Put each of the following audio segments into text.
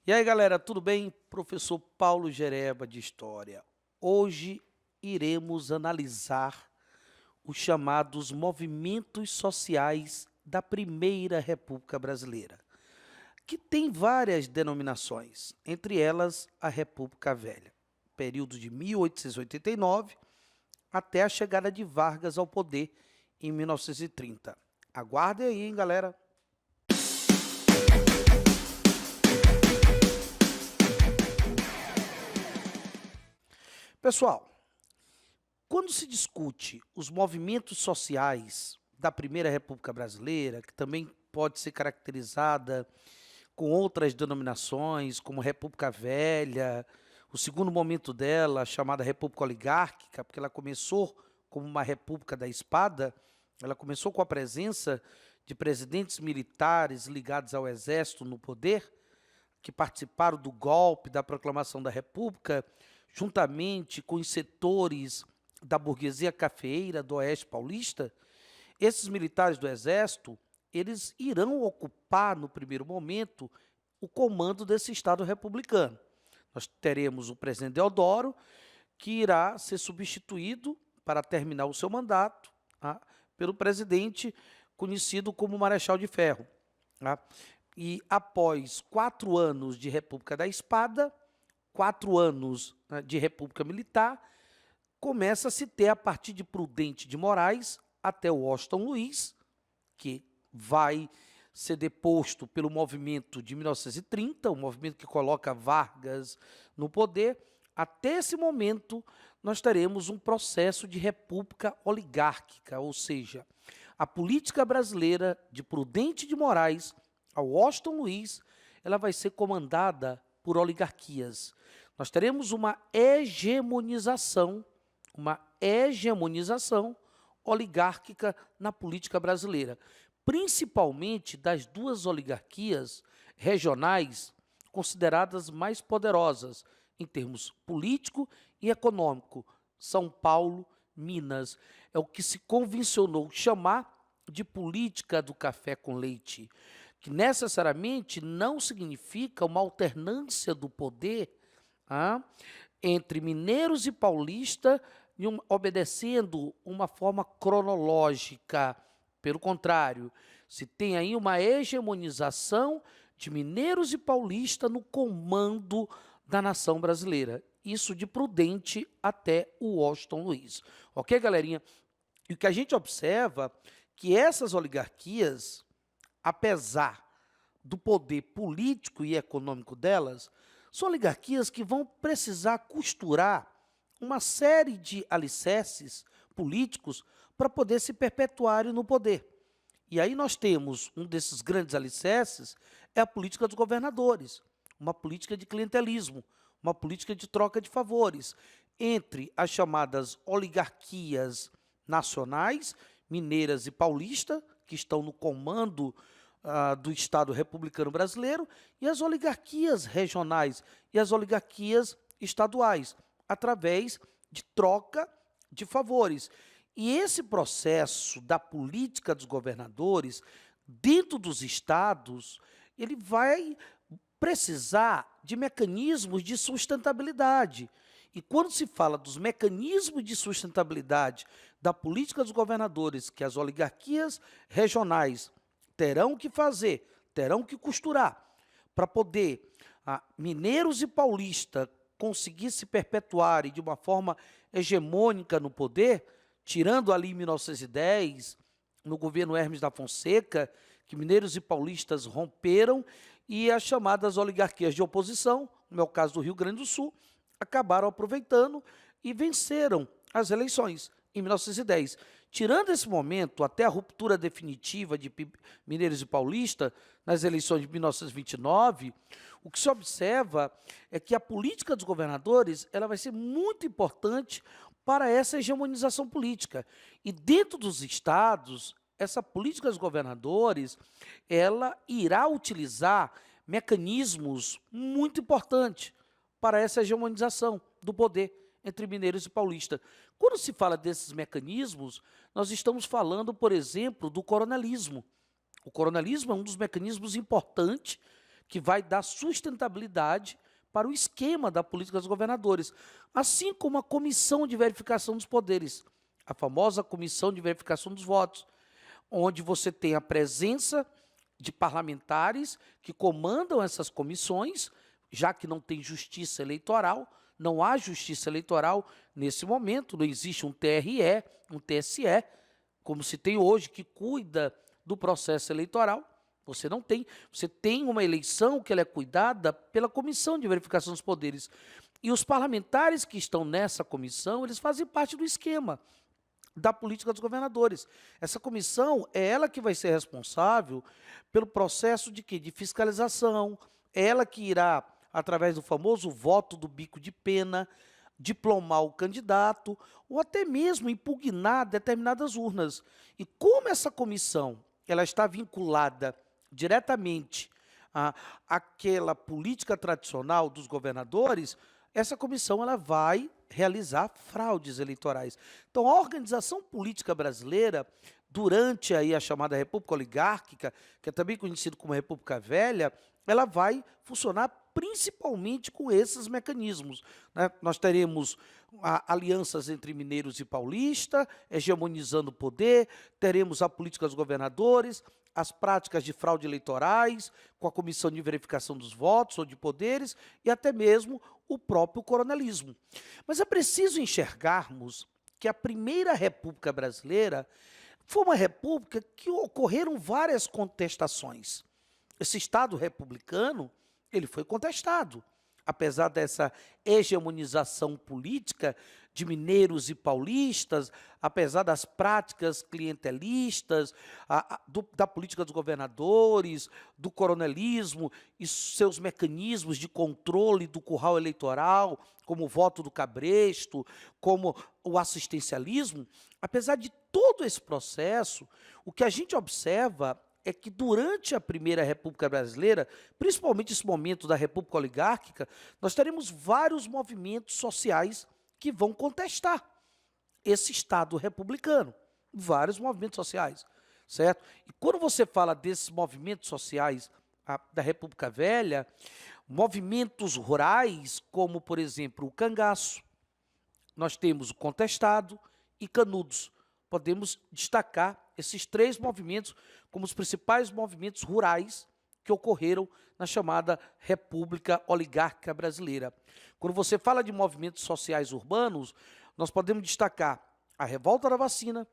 E aí, galera, tudo bem? Professor Paulo Gereba de História. Hoje iremos analisar os chamados movimentos sociais da Primeira República Brasileira, que tem várias denominações, entre elas a República Velha, período de 1889 até a chegada de Vargas ao poder em 1930. Aguardem aí, hein, galera. Pessoal, quando se discute os movimentos sociais da Primeira República Brasileira, que também pode ser caracterizada com outras denominações, como República Velha, o segundo momento dela, chamada República Oligárquica, porque ela começou como uma república da espada, ela começou com a presença de presidentes militares ligados ao exército no poder, que participaram do golpe, da proclamação da República, juntamente com os setores da burguesia cafeeira do Oeste Paulista. Esses militares do Exército, eles irão ocupar, no primeiro momento, o comando desse Estado republicano. Nós teremos o presidente Deodoro, que irá ser substituído, para terminar o seu mandato, pelo presidente conhecido como Marechal de Ferro. E após 4 anos de República da Espada, 4 anos de República Militar, começa a se ter, a partir de Prudente de Moraes até o Washington Luiz, que vai ser deposto pelo movimento de 1930, o movimento que coloca Vargas no poder. Até esse momento, nós teremos um processo de república oligárquica, ou seja, a política brasileira de Prudente de Moraes ao Washington Luiz, ela vai ser comandada por oligarquias. Nós teremos uma hegemonização oligárquica na política brasileira, principalmente das duas oligarquias regionais consideradas mais poderosas em termos político e econômico. São Paulo, Minas, é o que se convencionou chamar de política do café com leite, que necessariamente não significa uma alternância do poder entre mineiros e paulistas, obedecendo uma forma cronológica. Pelo contrário, se tem aí uma hegemonização de mineiros e paulistas no comando da nação brasileira. Isso de Prudente até o Washington Luiz. Ok, galerinha? E o que a gente observa que essas oligarquias, apesar do poder político e econômico delas, são oligarquias que vão precisar costurar uma série de alicerces políticos para poder se perpetuarem no poder. E aí nós temos um desses grandes alicerces, é a política dos governadores, uma política de clientelismo, uma política de troca de favores entre as chamadas oligarquias nacionais, mineiras e paulistas, que estão no comando do Estado republicano brasileiro, e as oligarquias regionais e as oligarquias estaduais, através de troca de favores. E esse processo da política dos governadores, dentro dos estados, ele vai precisar de mecanismos de sustentabilidade. E quando se fala dos mecanismos de sustentabilidade da política dos governadores, que as oligarquias regionais terão que fazer, terão que costurar, para poder mineiros e paulistas conseguir se perpetuarem de uma forma hegemônica no poder, tirando ali em 1910, no governo Hermes da Fonseca, que mineiros e paulistas romperam, e as chamadas oligarquias de oposição, como é o caso do Rio Grande do Sul, acabaram aproveitando e venceram as eleições em 1910. Tirando esse momento, até a ruptura definitiva de mineiros e paulistas, nas eleições de 1929, o que se observa é que a política dos governadores ela vai ser muito importante para essa hegemonização política. E dentro dos estados, essa política dos governadores, ela irá utilizar mecanismos muito importantes para essa hegemonização do poder entre mineiros e paulistas. Quando se fala desses mecanismos, nós estamos falando, por exemplo, do coronelismo. O coronelismo é um dos mecanismos importantes que vai dar sustentabilidade para o esquema da política dos governadores, assim como a comissão de verificação dos poderes, a famosa comissão de verificação dos votos, onde você tem a presença de parlamentares que comandam essas comissões, já que não tem justiça eleitoral, não há justiça eleitoral nesse momento, não existe um TRE, um TSE, como se tem hoje, que cuida do processo eleitoral. Você não tem, você tem uma eleição que ela é cuidada pela Comissão de Verificação dos Poderes. E os parlamentares que estão nessa comissão, eles fazem parte do esquema da política dos governadores. Essa comissão é ela que vai ser responsável pelo processo de quê? De fiscalização, é ela que irá, através do famoso voto do bico de pena, diplomar o candidato ou até mesmo impugnar determinadas urnas. E como essa comissão ela está vinculada diretamente àquela política tradicional dos governadores, essa comissão ela vai realizar fraudes eleitorais. Então, a organização política brasileira, durante aí a chamada República Oligárquica, que é também conhecido como República Velha, ela vai funcionar principalmente com esses mecanismos, né? Nós teremos alianças entre mineiros e paulistas, hegemonizando o poder, teremos a política dos governadores, as práticas de fraude eleitorais, com a comissão de verificação dos votos ou de poderes, e até mesmo o próprio coronelismo. Mas é preciso enxergarmos que a primeira República Brasileira foi uma república que ocorreram várias contestações. Esse Estado republicano, ele foi contestado, apesar dessa hegemonização política de mineiros e paulistas, apesar das práticas clientelistas, da política dos governadores, do coronelismo e seus mecanismos de controle do curral eleitoral, como o voto do cabresto, como o assistencialismo. Apesar de todo esse processo, o que a gente observa é que durante a Primeira República Brasileira, principalmente esse momento da República Oligárquica, nós teremos vários movimentos sociais que vão contestar esse Estado republicano. Vários movimentos sociais, certo? E quando você fala desses movimentos sociais da República Velha, movimentos rurais, como, por exemplo, o cangaço, nós temos o contestado e Canudos. Podemos destacar esses três movimentos como os principais movimentos rurais que ocorreram na chamada República Oligárquica Brasileira. Quando você fala de movimentos sociais urbanos, nós podemos destacar a Revolta da Vacina,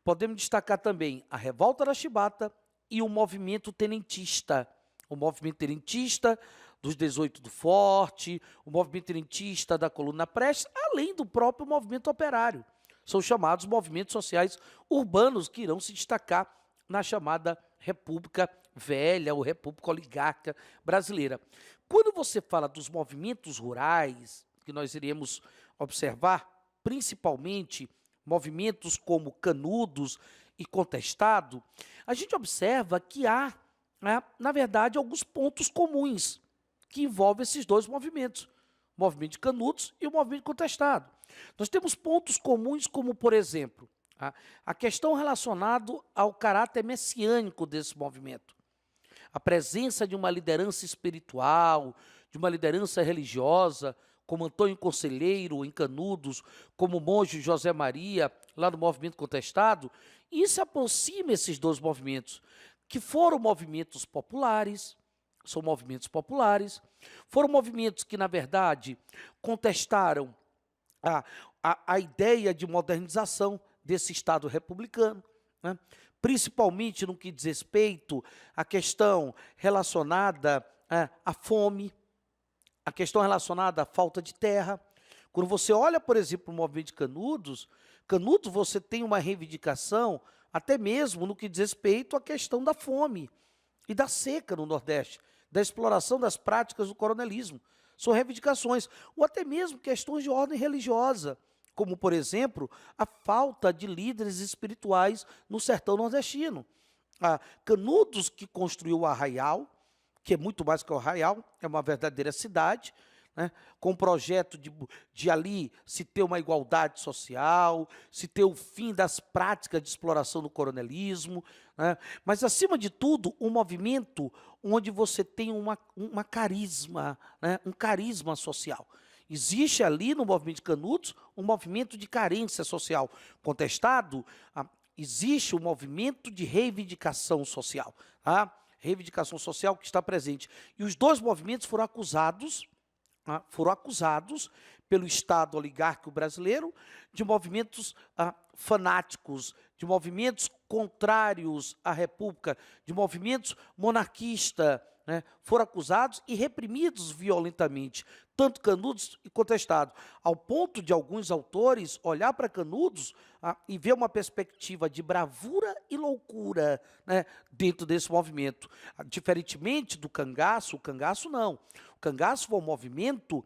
podemos destacar também a Revolta da Chibata e o movimento tenentista. O movimento tenentista dos 18 do Forte, o movimento tenentista da Coluna Prestes, além do próprio movimento operário. São chamados movimentos sociais urbanos que irão se destacar na chamada República Velha ou República Oligárquica Brasileira. Quando você fala dos movimentos rurais, que nós iremos observar, principalmente movimentos como Canudos e Contestado, a gente observa que há, na verdade, alguns pontos comuns que envolvem esses dois movimentos, o movimento de Canudos e o movimento Contestado. Nós temos pontos comuns como, por exemplo, a questão relacionada ao caráter messiânico desse movimento. A presença de uma liderança espiritual, de uma liderança religiosa, como Antônio Conselheiro em Canudos, como o monge José Maria, lá no movimento Contestado, e isso aproxima esses dois movimentos, que foram movimentos populares, são movimentos populares, foram movimentos que, na verdade, contestaram a ideia de modernização desse Estado republicano, né? Principalmente no que diz respeito à questão relacionada à fome, a questão relacionada à falta de terra. Quando você olha, por exemplo, o movimento de Canudos, você tem uma reivindicação até mesmo no que diz respeito à questão da fome e da seca no Nordeste, da exploração das práticas do coronelismo. São reivindicações, ou até mesmo questões de ordem religiosa, como, por exemplo, a falta de líderes espirituais no sertão nordestino. Canudos, que construiu o Arraial, que é muito mais que o Arraial, é uma verdadeira cidade, né, com o projeto de ali se ter uma igualdade social, se ter o fim das práticas de exploração do coronelismo, né, mas, acima de tudo, um movimento onde você tem uma carisma, né, um carisma social. Existe ali no movimento de Canudos um movimento de carência social contestado, existe um movimento de reivindicação social, tá? Reivindicação social que está presente. E os dois movimentos foram acusados pelo Estado oligárquico brasileiro de movimentos fanáticos, de movimentos contrários à República, de movimentos monarquistas, né, foram acusados e reprimidos violentamente, tanto Canudos e contestado, ao ponto de alguns autores olhar para Canudos e ver uma perspectiva de bravura e loucura, né, dentro desse movimento. Diferentemente do cangaço, o cangaço não. O cangaço foi um movimento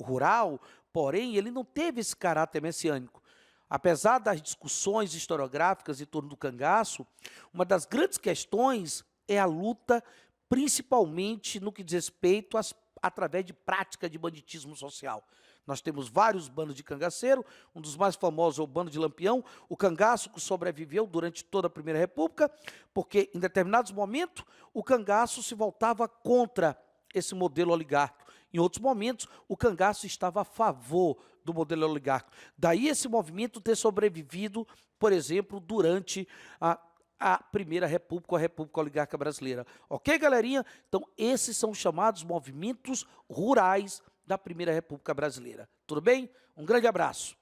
rural, porém ele não teve esse caráter messiânico. Apesar das discussões historiográficas em torno do cangaço, uma das grandes questões é a luta, principalmente no que diz respeito através de prática de banditismo social. Nós temos vários bandos de cangaceiro, um dos mais famosos é o bando de Lampião, o cangaço que sobreviveu durante toda a Primeira República, porque em determinados momentos o cangaço se voltava contra esse modelo oligárquico. Em outros momentos, o cangaço estava a favor do modelo oligárquico. Daí esse movimento ter sobrevivido, por exemplo, durante a Primeira República, a República Oligárquica Brasileira. Ok, galerinha? Então, esses são os chamados movimentos rurais da Primeira República Brasileira. Tudo bem? Um grande abraço.